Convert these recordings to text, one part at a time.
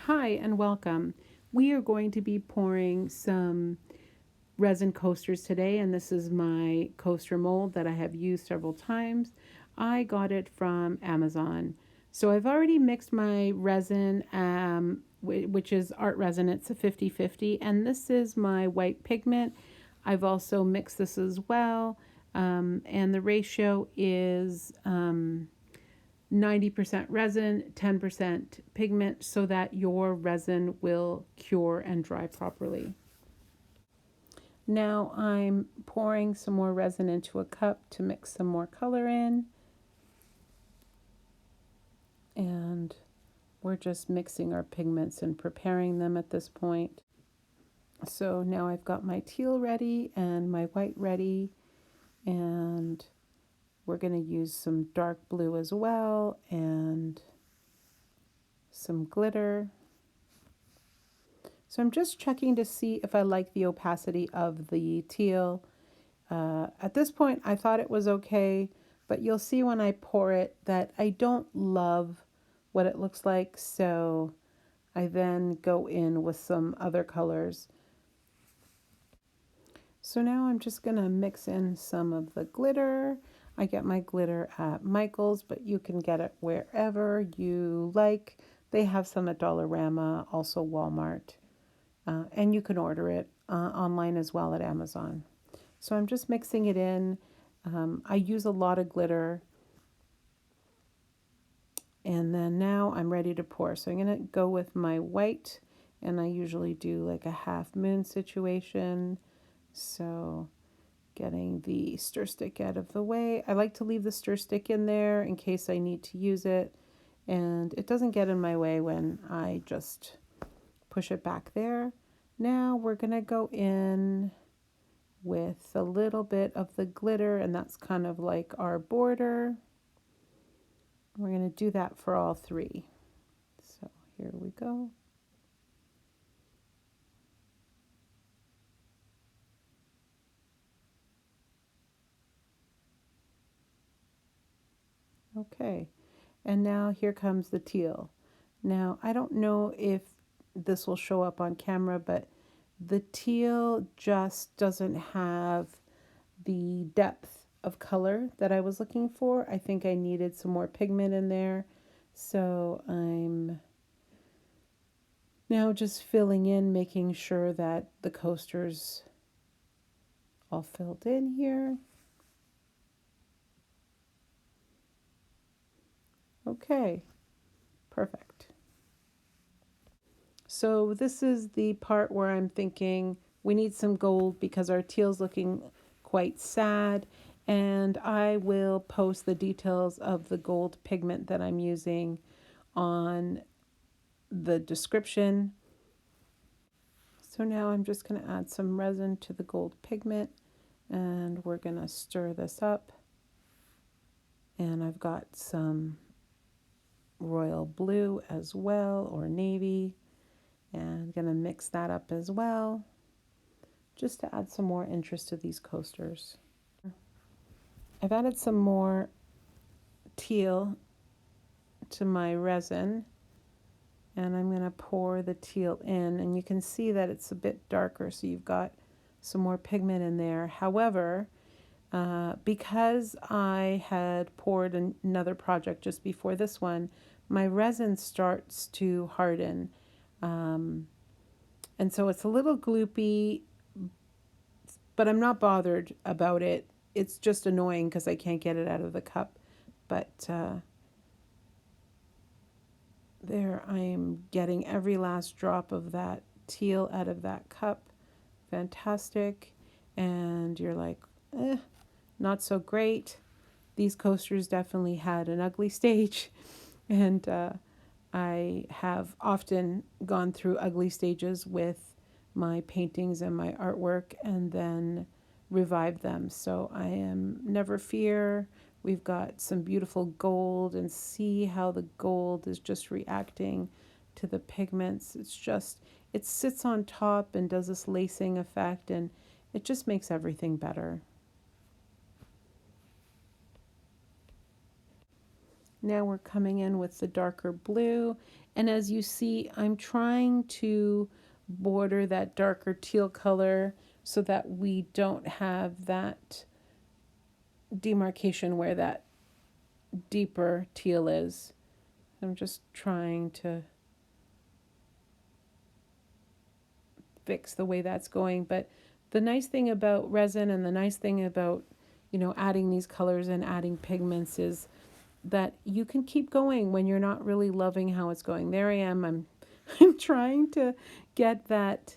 Hi and welcome. We are going to be pouring some resin coasters today, and this is my coaster mold that I have used several times. I got it from Amazon. So I've already mixed my resin, which is art resin. It's a 50/50, and this is my white pigment. I've also mixed this as well, and the ratio is 90% resin, 10% pigment, so that your resin will cure and dry properly. Now I'm pouring some more resin into a cup to mix some more color in. And we're just mixing our pigments and preparing them at this point. So now I've got my teal ready and my white ready, and we're going to use some dark blue as well and some glitter. So I'm just checking to see if I like the opacity of the teal. At this point, I thought it was okay, but you'll see when I pour it that I don't love what it looks like, so I then go in with some other colors. So now I'm just going to mix in some of the glitter. I get my glitter at Michael's, but you can get it wherever you like. They have some at Dollarama, also Walmart. And you can order it online as well at Amazon. So I'm just mixing it in. I use a lot of glitter. And then now I'm ready to pour. So I'm going to go with my white. And I usually do like a half moon situation. So getting the stir stick out of the way. I like to leave the stir stick in there in case I need to use it. And it doesn't get in my way when I just push it back there. Now we're going to go in with a little bit of the glitter, and that's kind of like our border. We're going to do that for all three. So here we go. Okay, and now here comes the teal. Now I don't know if this will show up on camera, but the teal just doesn't have the depth of color that I was looking for. I think I needed some more pigment in there. So I'm now just filling in, making sure that the coaster's all filled in here. Okay, perfect. So this is the part where I'm thinking we need some gold because our teal's looking quite sad, and I will post the details of the gold pigment that I'm using on the description. So now I'm just going to add some resin to the gold pigment, and we're going to stir this up. And I've got some royal blue as well, or navy, and going to mix that up as well, just to add some more interest to these coasters. I've added some more teal to my resin, and I'm going to pour the teal in, and you can see that it's a bit darker, so you've got some more pigment in there. However, because I had poured another project just before this one, my resin starts to harden. And so it's a little gloopy, but I'm not bothered about it. It's just annoying because I can't get it out of the cup. But there, I am getting every last drop of that teal out of that cup. Fantastic. And you're like, not so great. These coasters definitely had an ugly stage. And I have often gone through ugly stages with my paintings and my artwork and then revived them. So I am never fear. We've got some beautiful gold, and see how the gold is just reacting to the pigments. It's just, it sits on top and does this lacing effect, and it just makes everything better. Now we're coming in with the darker blue. And as you see, I'm trying to border that darker teal color so that we don't have that demarcation where that deeper teal is. I'm just trying to fix the way that's going. But the nice thing about resin and the nice thing about, adding these colors and adding pigments is that you can keep going when you're not really loving how it's going. There I am. I'm trying to get that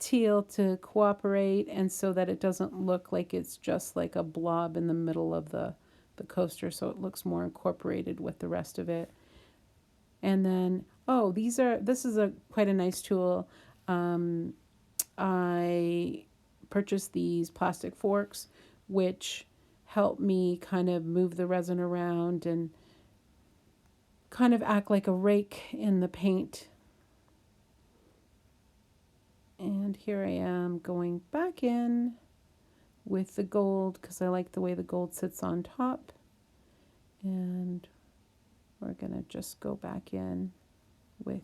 teal to cooperate and so that it doesn't look like it's just like a blob in the middle of the coaster, so it looks more incorporated with the rest of it. And then, oh, this is a quite a nice tool. I purchased these plastic forks, which help me kind of move the resin around and kind of act like a rake in the paint. And here I am going back in with the gold because I like the way the gold sits on top. And we're going to just go back in with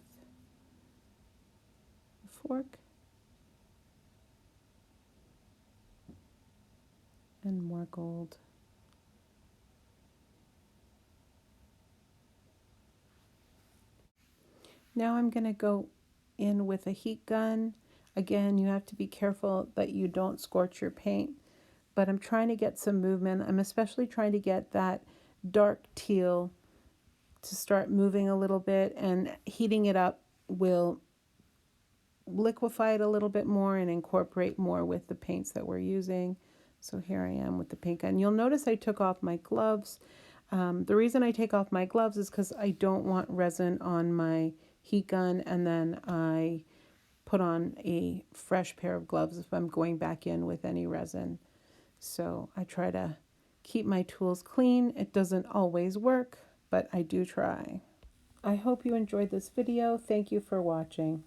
the fork and more gold. Now I'm going to go in with a heat gun. Again, you have to be careful that you don't scorch your paint, but I'm trying to get some movement. I'm especially trying to get that dark teal to start moving a little bit, and heating it up will liquefy it a little bit more and incorporate more with the paints that we're using. So here I am with the paint gun. You'll notice I took off my gloves. The reason I take off my gloves is because I don't want resin on my heat gun, and then I put on a fresh pair of gloves if I'm going back in with any resin. So I try to keep my tools clean. It doesn't always work, but I do try. I hope you enjoyed this video. Thank you for watching.